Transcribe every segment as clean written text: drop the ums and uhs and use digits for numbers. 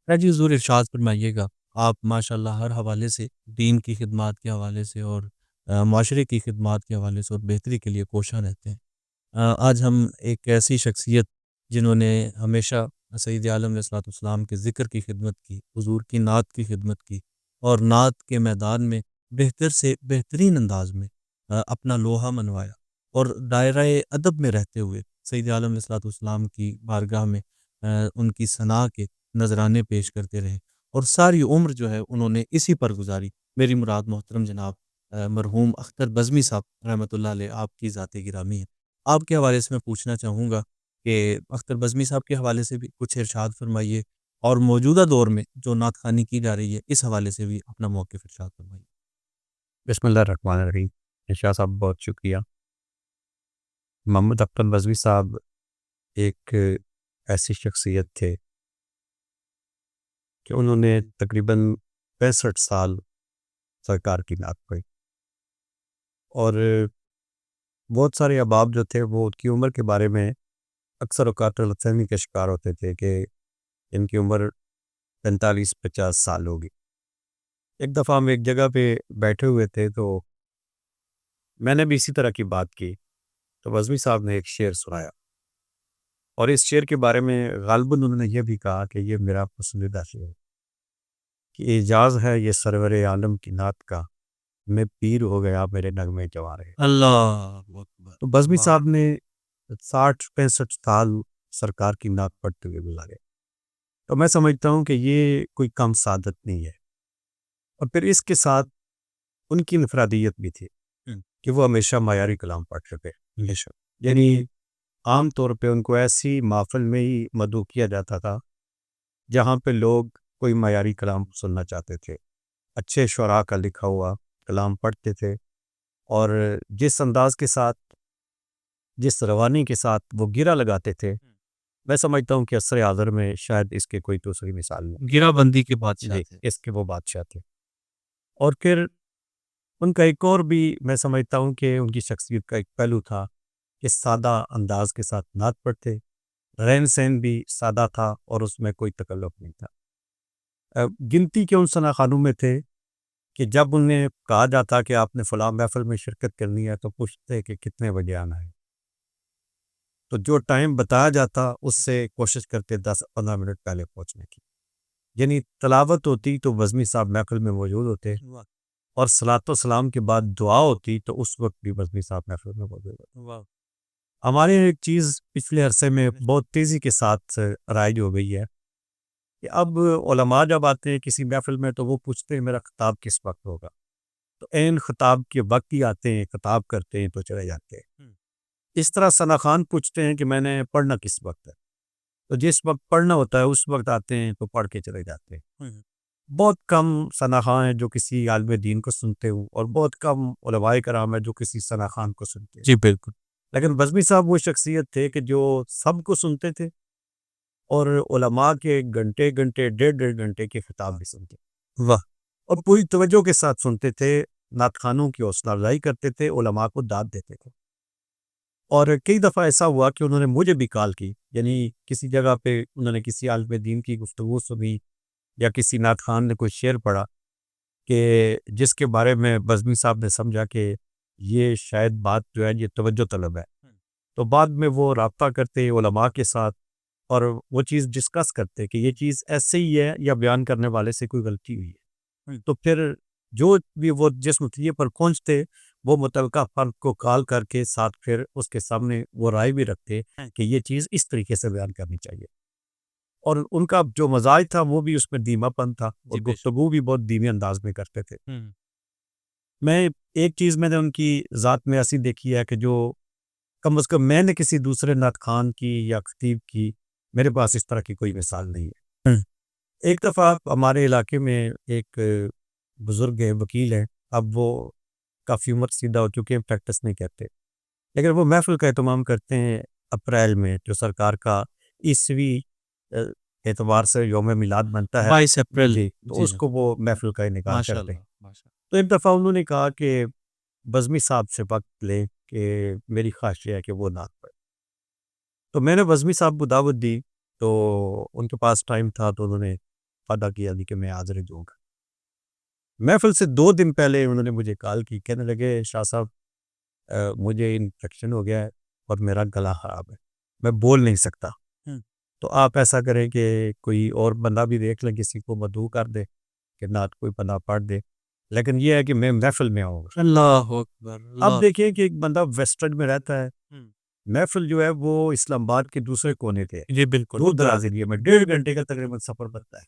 جی حضور ارشاد فرمائیے گا۔ آپ ماشاءاللہ ہر حوالے سے دین کی خدمات کے حوالے سے اور معاشرے کی خدمات کے حوالے سے اور بہتری کے لیے کوشاں رہتے ہیں۔ آج ہم ایک ایسی شخصیت جنہوں نے ہمیشہ سید عالم علیہ الصلوۃ والسلام کے ذکر کی خدمت کی، حضور کی نعت کی خدمت کی اور نعت کے میدان میں بہتر سے بہترین انداز میں اپنا لوہا منوایا اور دائرہ ادب میں رہتے ہوئے سید عالم علیہ الصلوۃ والسلام کی بارگاہ میں ان کی ثنا کے نذرانے پیش کرتے رہے اور ساری عمر جو ہے انہوں نے اسی پر گزاری۔ میری مراد محترم جناب مرحوم اختر بزمی صاحب رحمۃ اللہ علیہ آپ کی ذات گرامی ہے۔ آپ کے حوالے سے میں پوچھنا چاہوں گا کہ اختر بزمی صاحب کے حوالے سے بھی کچھ ارشاد فرمائیے اور موجودہ دور میں جو نعت خوانی کی جا رہی ہے اس حوالے سے بھی اپنا موقف ارشاد فرمائیے۔ بسم اللہ الرحمن الرحیم۔ شاہ صاحب بہت شکریہ۔ محمد اختر بزمی صاحب ایک ایسی شخصیت تھے کہ انہوں نے تقریباً 65 سال سرکار کی نعت پڑھی اور بہت سارے احباب جو تھے وہ ان کی عمر کے بارے میں اکثر اوقات غلط فہمی کے شکار ہوتے تھے کہ ان کی عمر 45-50 سال ہوگی۔ ایک دفعہ ہم ایک جگہ پہ بیٹھے ہوئے تھے تو میں نے بھی اسی طرح کی بات کی تو بزمی صاحب نے ایک شعر سنایا اور اس شعر کے بارے میں غالباً انہوں نے یہ بھی کہا کہ یہ میرا پسندیدہ شعر ہے کہ اعجاز ہے یہ سرور عالم کی نعت کا، میں پیر ہو گیا میرے نغمے جواں رہے۔ اللہ اکبر۔ تو بزمی واہ۔ صاحب نے 60-65 سال سرکار کی نعت پڑھتے ہوئے گزارے، تو میں سمجھتا ہوں کہ یہ کوئی کم سعادت نہیں ہے۔ اور پھر اس کے ساتھ ان کی انفرادیت بھی تھی کہ وہ ہمیشہ معیاری کلام پڑھتے تھے، ہمیشہ، یعنی عام طور پہ ان کو ایسی محفل میں ہی مدعو کیا جاتا تھا جہاں پہ لوگ کوئی معیاری کلام سننا چاہتے تھے، اچھے شعراء کا لکھا ہوا کلام پڑھتے تھے اور جس انداز کے ساتھ، جس روانی کے ساتھ وہ گرہ لگاتے تھے، میں سمجھتا ہوں کہ عصر حاضر میں شاید اس کے کوئی دوسری مثال نہیں۔ گرہ بندی کے بادشاہ جی، تھے۔ اس کے وہ بادشاہ تھے۔ اور پھر ان کا ایک اور بھی میں سمجھتا ہوں کہ ان کی شخصیت کا ایک پہلو تھا کہ سادہ انداز کے ساتھ نعت پڑھتے، رہن سہن بھی سادہ تھا اور اس میں کوئی تکلف نہیں تھا۔ گنتی کے ان ثنا خوانوں میں تھے کہ جب انہیں کہا جاتا کہ آپ نے فلاں محفل میں شرکت کرنی ہے تو پوچھتے کہ کتنے بجے آنا ہے، تو جو ٹائم بتایا جاتا اس سے کوشش کرتے 10-15 منٹ پہلے پہنچنے کی، یعنی تلاوت ہوتی تو بزمی صاحب محفل میں موجود ہوتے اور صلاۃ و سلام کے بعد دعا ہوتی تو اس وقت بھی بزمی صاحب محفل میں موجود ہوتے۔ ہمارے یہاں ایک چیز پچھلے عرصے میں بہت تیزی کے ساتھ رائج ہو گئی ہے کہ اب علماء جب آتے ہیں کسی محفل میں تو وہ پوچھتے ہیں میرا خطاب کس وقت ہوگا، تو عین خطاب کے وقت ہی آتے ہیں، خطاب کرتے ہیں تو چلے جاتے ہیں۔ اس طرح ثنا خوان پوچھتے ہیں کہ میں نے پڑھنا کس وقت ہے، تو جس وقت پڑھنا ہوتا ہے اس وقت آتے ہیں تو پڑھ کے چلے جاتے ہیں۔ بہت کم ثنا خوان ہیں جو کسی عالم دین کو سنتے ہوں اور بہت کم علماء کرام ہیں جو کسی ثنا خوان کو سنتے ہیں، جی بالکل۔ لیکن بزمی صاحب وہ شخصیت تھے کہ جو سب کو سنتے تھے اور علماء کے گھنٹے گھنٹے 1.5 گھنٹے کے خطاب بھی سنتے واہ۔ اور پوری توجہ کے ساتھ سنتے تھے، نعت خوانوں کی حوصلہ افزائی کرتے تھے، علماء کو داد دیتے تھے۔ اور کئی دفعہ ایسا ہوا کہ انہوں نے مجھے بھی کال کی، یعنی کسی جگہ پہ انہوں نے کسی عالم دین کی گفتگو سنی یا کسی نعت خوان نے کوئی شعر پڑھا کہ جس کے بارے میں بزمی صاحب نے سمجھا کہ یہ شاید بات جو ہے یہ توجہ طلب ہے، تو بعد میں وہ رابطہ کرتے علماء کے ساتھ اور وہ چیز ڈسکس کرتے کہ یہ چیز ایسے ہی ہے یا بیان کرنے والے سے کوئی غلطی ہوئی ہے، تو پھر جو بھی وہ جس نتیجے پر پہنچتے وہ متعلقہ فرد کو کال کر کے ساتھ پھر اس کے سامنے وہ رائے بھی رکھتے کہ یہ چیز اس طریقے سے بیان کرنی چاہیے۔ اور ان کا جو مزاج تھا وہ بھی اس میں دھیما پن تھا اور گفتگو بھی بہت دھیمی انداز میں کرتے تھے۔ میں ایک چیز میں نے ان کی ذات میں ایسی دیکھی ہے کہ جو کم از کم میں نے کسی دوسرے نعت خوان کی یا خطیب کی، میرے پاس اس طرح کی کوئی مثال نہیں ہے۔ ایک دفعہ ہمارے علاقے میں ایک بزرگ وکیل ہیں، اب وہ کافی عمر سیدھا ہو چکے ہیں، پریکٹس نہیں کرتے، لیکن وہ محفل کا اہتمام کرتے ہیں اپریل میں، جو سرکار کا عیسوی اعتبار سے یوم میلاد بنتا ہے 22 اپریل۔ جی، تو اس کو وہ محفل کا انعقاد کرتے ہیں۔ ماشاء تو ایک دفعہ انہوں نے کہا کہ بزمی صاحب سے وقت لیں کہ میری خواہش یہ ہے کہ وہ نعت پڑھے، تو میں نے بزمی صاحب کو دعوت دی، تو ان کے پاس ٹائم تھا تو انہوں نے وعدہ کیا کہ میں حاضر دوں گا۔ محفل سے 2 دن پہلے انہوں نے مجھے کال کی، کہنے لگے شاہ صاحب مجھے انفیکشن ہو گیا ہے اور میرا گلا خراب ہے، میں بول نہیں سکتا، تو آپ ایسا کریں کہ کوئی اور بندہ بھی دیکھ لیں، کسی کو مدعو کر دے کہ نعت کوئی بندہ پڑھ دے، لیکن یہ ہے کہ میں محفل میں آؤں گا۔ اللہ اکبر، اب دیکھیں کہ ایک بندہ ویسٹرن میں رہتا ہے، ہوں، محفل جو ہے وہ اسلام آباد کے دوسرے کونے تھے، جی بالکل، دور دراز ایریے میں 1.5 گھنٹے کا تقریباً سفر بنتا ہے،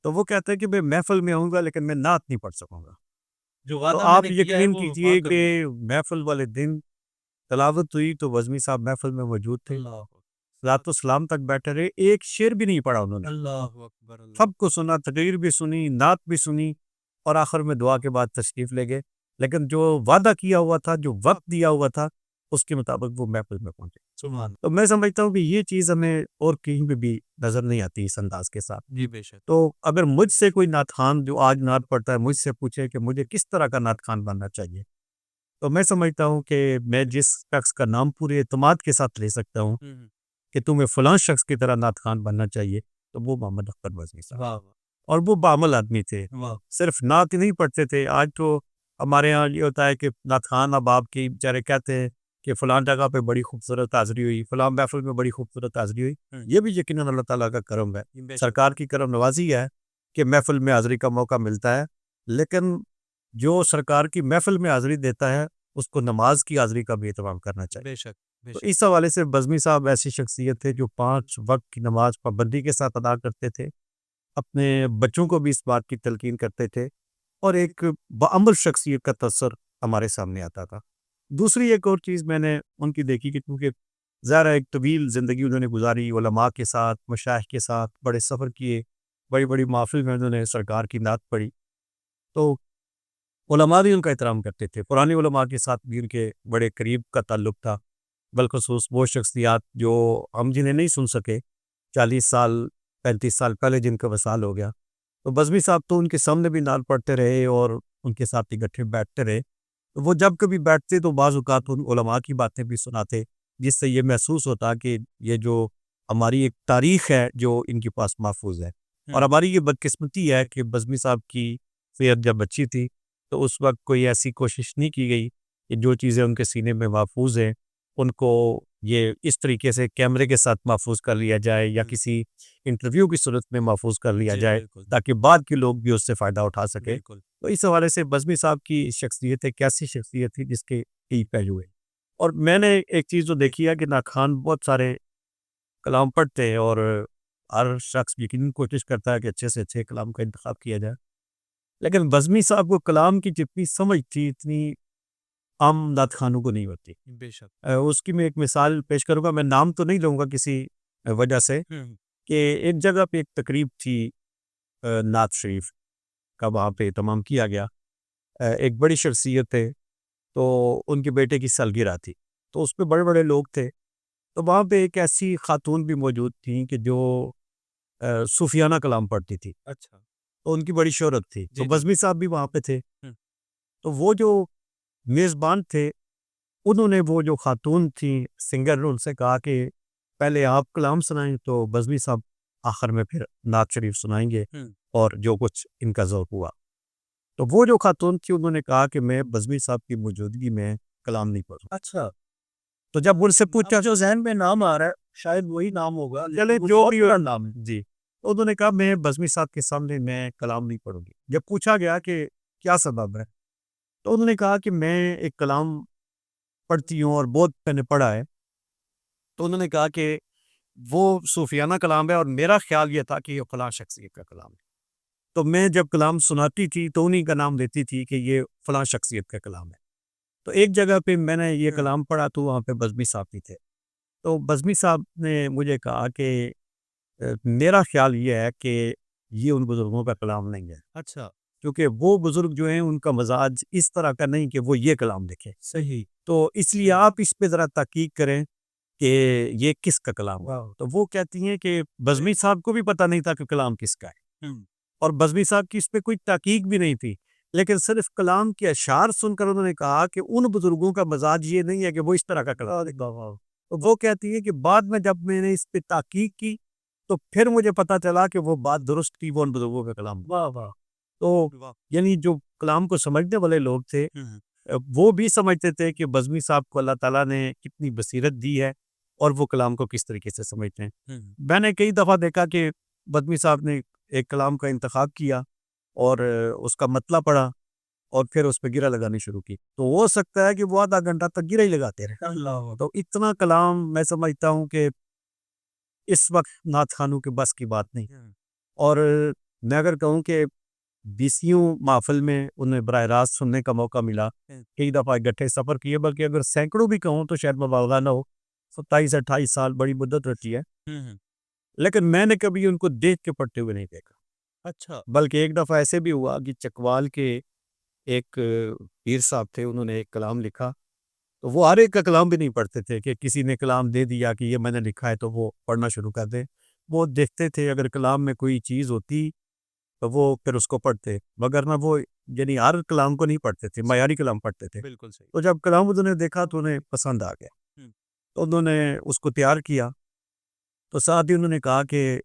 تو وہ کہتا ہے کہ میں محفل میں آؤں گا لیکن میں نعت نہیں پڑھ سکوں گا۔ جو تو وعدہ میں آپ نے کیا ہے یقین وہ کیجئے وفا کہ کروں گا۔ محفل والے دن تلاوت ہوئی تو بزمی صاحب محفل میں موجود تھے، اللہ رات و سلام تک بیٹھے رہے، ایک شعر بھی نہیں پڑھا انہوں نے، اللہ اکبر، اللہ سب کو سنا، تقریر بھی سنی، نعت بھی سنی، اور آخر میں دعا کے بعد تشریف لے گئے، لیکن جو وعدہ کیا ہوا تھا، جو وقت دیا ہوا تھا، اس کے مطابق وہ محفل میں پہنچے۔ سبحان، تو میں سمجھتا ہوں کہ یہ چیز ہمیں اور کہیں پہ بھی نظر نہیں آتی اس انداز کے ساتھ۔ جی بے شک، تو اگر مجھ سے کوئی نعت خوان جو آج نعت پڑھتا ہے مجھ سے پوچھے کہ مجھے کس طرح کا نعت خوان بننا چاہیے، تو میں سمجھتا ہوں کہ میں جس شخص کا نام پورے اعتماد کے ساتھ لے سکتا ہوں کہ تمہیں فلاں شخص کی طرح نعت خوان بننا چاہیے، تو وہ محمد اختر بزمی صاحب، واہ اور وہ بعمل آدمی تھے، واہ، صرف نعت ہی نہیں پڑھتے تھے۔ آج تو ہمارے ہاں یہ ہوتا ہے کہ نعت خوان اب آپ کی بیچارے کہتے ہیں کہ فلاں جگہ پہ بڑی خوبصورت حاضری ہوئی، فلاں محفل میں بڑی خوبصورت حاضری ہوئی، یہ بھی یقیناً اللہ تعالیٰ کا کرم ہے، بے شک، سرکار کی کرم نوازی ہے کہ محفل میں حاضری کا موقع ملتا ہے، لیکن جو سرکار کی محفل میں حاضری دیتا ہے اس کو نماز کی حاضری کا بھی اہتمام کرنا چاہیے۔ بے شک، بے تو شک، اس حوالے سے بزمی صاحب ایسی شخصیت تھے جو 5 وقت کی نماز پابندی کے ساتھ ادا کرتے تھے، اپنے بچوں کو بھی اس بات کی تلقین کرتے تھے، اور ایک بعمل شخصیت کا تصور ہمارے سامنے آتا تھا۔ دوسری ایک اور چیز میں نے ان کی دیکھی کہ کیونکہ ظاہر ہے ایک طویل زندگی انہوں نے گزاری، علماء کے ساتھ، مشائخ کے ساتھ بڑے سفر کیے، بڑی بڑی محافل میں انہوں نے سرکار کی نعت پڑھی، تو علماء بھی ان کا احترام کرتے تھے، پرانے علماء کے ساتھ بھی ان کے بڑے قریب کا تعلق تھا، بالخصوص وہ شخصیات جو ہم جنہیں نہیں سن سکے 40 سال 35 سال پہلے جن کا وصال ہو گیا، تو بزمی صاحب تو ان کے سامنے بھی نعت پڑھتے رہے اور ان کے ساتھ اکٹھے بیٹھتے رہے، تو وہ جب کبھی بیٹھتے تو بعض اوقات ان علماء کی باتیں بھی سناتے، جس سے یہ محسوس ہوتا کہ یہ جو ہماری ایک تاریخ ہے جو ان کے پاس محفوظ ہے، اور ہماری یہ بدقسمتی ہے کہ بزمی صاحب کی صحت جب اچھی تھی تو اس وقت کوئی ایسی کوشش نہیں کی گئی کہ جو چیزیں ان کے سینے میں محفوظ ہیں ان کو یہ اس طریقے سے کیمرے کے ساتھ محفوظ کر لیا جائے یا کسی انٹرویو کی صورت میں محفوظ کر لیا جی جائے بالکل، تاکہ بعد کے لوگ بھی اس سے فائدہ اٹھا سکیں۔ بالکل، تو اس حوالے سے بزمی صاحب کی شخصیت ایک ایسی شخصیت تھی جس کے کئی پہلو ہیں، اور میں نے ایک چیز جو دیکھی ہے کہ نعت خوان بہت سارے کلام پڑھتے ہیں اور ہر شخص یقیناً کوشش کرتا ہے کہ اچھے سے اچھے کلام کا انتخاب کیا جائے، لیکن بزمی صاحب کو کلام کی جتنی سمجھ تھی اتنی عام نعت خوانوں کو نہیں ہوتی۔ بے شک، اس کی میں ایک مثال پیش کروں گا، میں نام تو نہیں لوں گا کسی وجہ سے، کہ ایک جگہ پہ ایک تقریب تھی نعت شریف کا، وہاں پہ اہتمام کیا گیا، ایک بڑی شخصیت ہے تو ان کے بیٹے کی سالگرہ تھی، تو اس پہ بڑے بڑے لوگ تھے، تو وہاں پہ ایک ایسی خاتون بھی موجود تھیں کہ جو صوفیانہ کلام پڑھتی تھی، اچھا، تو ان کی بڑی شہرت تھی، تو جی جی، بزمی صاحب بھی وہاں پہ تھے، تو وہ جو میزبان تھے انہوں نے وہ جو خاتون تھیں سنگر نے ان سے کہا کہ پہلے آپ کلام سنائیں، تو بزمی صاحب آخر میں پھر نعت شریف سنائیں گے، اور جو کچھ ان کا ذوق ہوا، تو وہ جو خاتون تھی انہوں نے کہا کہ میں بزمی صاحب کی موجودگی میں کلام نہیں پڑھوں۔ اچھا، تو جب ان سے پوچھا جو ذہن میں نام آ رہا ہے شاید وہی نام ہوگا، چلے جو بھی نام ہے جی، تو انہوں نے کہا میں بزمی صاحب کے سامنے میں کلام نہیں پڑھوں گی۔ جب پوچھا گیا کہ کیا سبب ہے، تو انہوں نے کہا کہ میں ایک کلام پڑھتی ہوں اور بہت میں نے پڑھا ہے، تو انہوں نے کہا کہ وہ صوفیانہ کلام ہے اور میرا خیال یہ تھا کہ یہ فلاں شخصیت کا کلام ہے، تو میں جب کلام سناتی تھی تو انہی کا نام دیتی تھی کہ یہ فلاں شخصیت کا کلام ہے۔ تو ایک جگہ پہ میں نے یہ کلام پڑھا تو وہاں پہ بزمی صاحب بھی تھے، تو بزمی صاحب نے مجھے کہا کہ میرا خیال یہ ہے کہ یہ ان بزرگوں کا کلام نہیں ہے، اچھا، کیونکہ وہ بزرگ جو ہیں ان کا مزاج اس طرح کا نہیں کہ وہ یہ کلام لکھیں، صحیح، تو اس لیے آپ اس پہ ذرا تحقیق کریں کہ یہ کس کا کلام ہے۔ تو وہ کہتی ہیں کہ بزمی صاحب کو بھی پتہ نہیں تھا کہ کلام کس کا ہے، اور بزمی صاحب کی اس پہ کوئی تحقیق بھی نہیں تھی، لیکن صرف کلام کے اشعار سن کر انہوں نے کہا کہ ان بزرگوں کا مزاج یہ نہیں ہے کہ وہ اس طرح کا کلام، تو وہ کہتی ہے کہ بعد میں جب میں نے اس پہ تحقیق کی تو پھر مجھے پتہ چلا کہ وہ بات درست تھی، وہ ان بزرگوں کا کلام۔ واہ واہ تو واہ یعنی جو کلام کو سمجھنے والے لوگ تھے وہ بھی سمجھتے تھے کہ بزمی صاحب کو اللہ تعالیٰ نے کتنی بصیرت دی ہے اور وہ کلام کو کس طریقے سے سمجھتے ہیں۔ میں نے کئی دفعہ دیکھا کہ بزمی صاحب نے ایک کلام کا انتخاب کیا اور اس کا مطلب پڑھا اور پھر اس پہ گرہ لگانی شروع کی، تو ہو سکتا ہے کہ وہ آدھا گھنٹہ تک گرہ ہی لگاتے رہے۔ اللہ تو اتنا کلام میں سمجھتا ہوں کہ اس وقت نعت خوانوں کے بس کی بات نہیں۔ اور میں اگر کہوں کہ بیسیوں محفل میں انہیں براہ راست سننے کا موقع ملا، کئی دفعہ اکٹھے سفر کیے، بلکہ اگر سینکڑوں بھی کہوں تو شاید مبالغہ نہ ہو، 27-28 سال بڑی مدت رہتی ہے، لیکن میں نے کبھی ان کو دیکھ کے پڑھتے ہوئے نہیں دیکھا۔ اچھا بلکہ ایک دفعہ ایسے بھی ہوا کہ چکوال کے ایک پیر صاحب تھے، انہوں نے ایک کلام لکھا، تو وہ ہر ایک کا کلام بھی نہیں پڑھتے تھے کہ کسی نے کلام دے دیا کہ یہ میں نے لکھا ہے تو وہ پڑھنا شروع کر دیں۔ وہ دیکھتے تھے اگر کلام میں کوئی چیز ہوتی تو وہ پھر اس کو پڑھتے، مگر نہ وہ یعنی ہر کلام کو نہیں پڑھتے تھے، معیاری کلام پڑھتے تھے۔ بالکل صحیح تو جب کلام انہوں نے دیکھا تو انہیں پسند آ گیا، تو انہوں نے اس کو تیار کیا۔ تو ساتھ ہی انہوں نے کہا کہ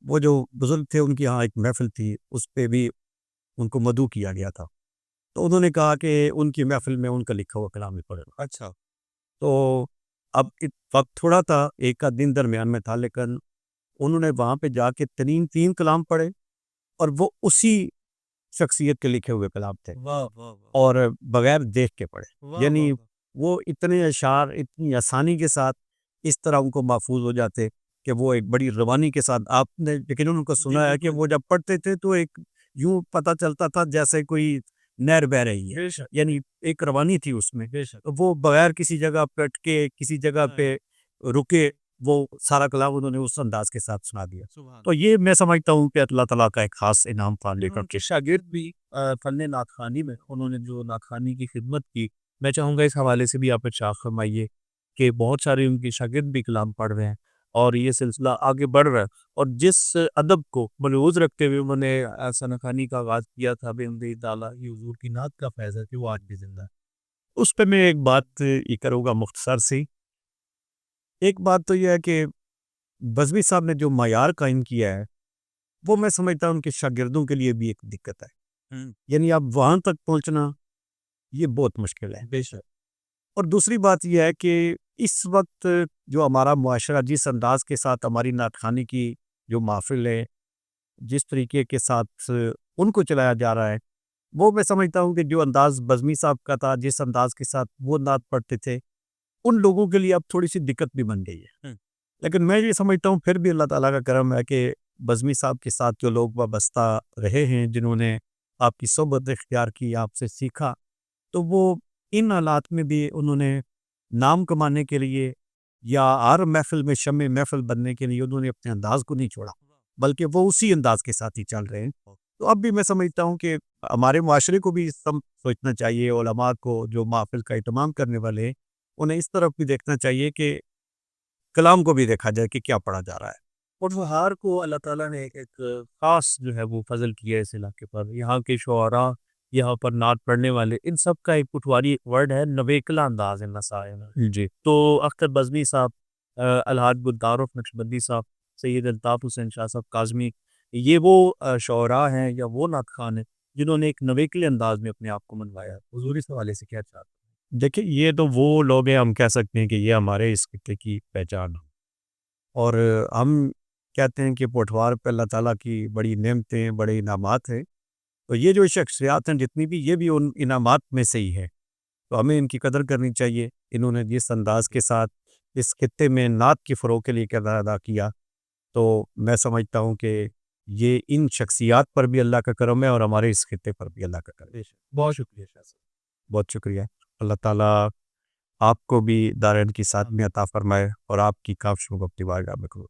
وہ جو بزرگ تھے ان کی یہاں ایک محفل تھی، اس پہ بھی ان کو مدعو کیا گیا تھا، تو انہوں نے کہا کہ ان کی محفل میں ان کا لکھا ہوا کلام ہی پڑھے گا۔ اچھا تو اب وقت تھوڑا تھا، ایک کا دن درمیان میں تھا، لیکن انہوں نے وہاں پہ جا کے تین کلام پڑھے اور وہ اسی شخصیت کے لکھے ہوئے کلام تھے واہ واہ اور بغیر دیکھ کے پڑھے، واہ یعنی واہ وہ اتنے اشعار اتنی آسانی کے ساتھ اس طرح ان کو محفوظ ہو جاتے کہ وہ ایک بڑی روانی کے ساتھ آپ نے لیکن ان کو سنا ہے کہ وہ جب پڑھتے تھے تو ایک یوں پتہ چلتا تھا جیسے کوئی نہر بہ رہی ہے، یعنی ایک روانی تھی اس میں، وہ بغیر کسی جگہ پہ اٹکے کسی جگہ پہ رکے وہ سارا کلام انہوں نے اس انداز کے ساتھ سنا دیا۔ تو یہ میں سمجھتا ہوں کہ اللہ تعالیٰ کا ایک خاص انعام تھا لے کر کے۔ شاگرد بھی فن نعت خوانی میں انہوں نے جو نعت خوانی کی خدمت کی، میں چاہوں گا اس حوالے سے بھی آپ ارشاد فرمائیے کہ بہت سارے ان کے شاگرد بھی کلام پڑھ رہے ہیں اور یہ سلسلہ آگے بڑھ رہا ہے، اور جس ادب کو ملحوظ رکھتے ہوئے انہوں نے ثنا خوانی کا آغاز کیا تھا، بے امید تعالیٰ یہ حضور کی نعت کا فیض ہے کہ وہ آج بھی زندہ ہے۔ اس پہ میں ایک بات یہ کروں گا مختصر سی۔ ایک بات تو یہ ہے کہ بزمی صاحب نے جو معیار قائم کیا ہے وہ میں سمجھتا ہوں ان کے شاگردوں کے لیے بھی ایک دقت ہے، یعنی اب وہاں تک پہنچنا یہ بہت مشکل ہے۔ بے شک اور دوسری بات یہ ہے کہ اس وقت جو ہمارا معاشرہ جس انداز کے ساتھ ہماری نعت خوانی کی جو محفل ہے، جس طریقے کے ساتھ ان کو چلایا جا رہا ہے، وہ میں سمجھتا ہوں کہ جو انداز بزمی صاحب کا تھا، جس انداز کے ساتھ وہ نعت پڑھتے تھے، ان لوگوں کے لیے اب تھوڑی سی دقت بھی بن گئی ہے۔ لیکن میں یہ سمجھتا ہوں پھر بھی اللہ تعالیٰ کا کرم ہے کہ بزمی صاحب کے ساتھ جو لوگ وابستہ رہے ہیں، جنہوں نے آپ کی صحبت اختیار کی، آپ سے سیکھا، تو وہ ان حالات میں بھی انہوں نے نام کمانے کے لیے یا ہر محفل میں شمع محفل بننے کے لیے انہوں نے اپنے انداز کو نہیں چھوڑا، بلکہ وہ اسی انداز کے ساتھ ہی چل رہے ہیں۔ تو اب بھی میں سمجھتا ہوں کہ ہمارے معاشرے کو بھی سوچنا چاہیے، علماء کو جو محفل کا اہتمام کرنے والے ہیں انہیں اس طرف بھی دیکھنا چاہیے کہ کلام کو بھی دیکھا جائے کہ کیا پڑھا جا رہا ہے۔ اور بہار کو اللہ تعالیٰ نے ایک خاص جو ہے وہ فضل کیا ہے اس علاقے پر، یہاں کے شعراء، یہاں پر نعت پڑھنے والے، ان سب کا ایک پٹواری ورڈ ہے نویکلا انداز ہے نسائن۔ جی تو اختر بزمی صاحب، الحاج گلدارف نقشبندی صاحب، سید الطاف حسین شاہ صاحب کاظمی، یہ وہ شعراء ہیں یا وہ نعت خوان ہیں جنہوں نے ایک نویکلے انداز میں اپنے آپ کو منوایا۔ حضور اس حوالے سے کیا چاہتے ہیں؟ دیکھیں، یہ تو وہ لوگ ہیں، ہم کہہ سکتے ہیں کہ یہ ہمارے اس خطے کی پہچان ہے، اور ہم کہتے ہیں کہ پوٹھوار پہ اللہ تعالیٰ کی بڑی نعمتیں، بڑے انعامات ہیں، تو یہ جو شخصیات ہیں جتنی بھی، یہ بھی ان انعامات میں سے ہی ہے، تو ہمیں ان کی قدر کرنی چاہیے۔ انہوں نے جس انداز کے ساتھ اس خطے میں نعت کی فروغ کے لیے کردار ادا کیا، تو میں سمجھتا ہوں کہ یہ ان شخصیات پر بھی اللہ کا کرم ہے اور ہمارے اس خطے پر بھی اللہ کا کرم ہے۔ بہت شکریہ شاہ صاحب۔ بہت شکریہ۔ اللہ تعالیٰ آپ کو بھی دارین کی ساتھ میں عطا فرمائے اور آپ کی کاوشوں کو اپنی بارگاہ میں قبول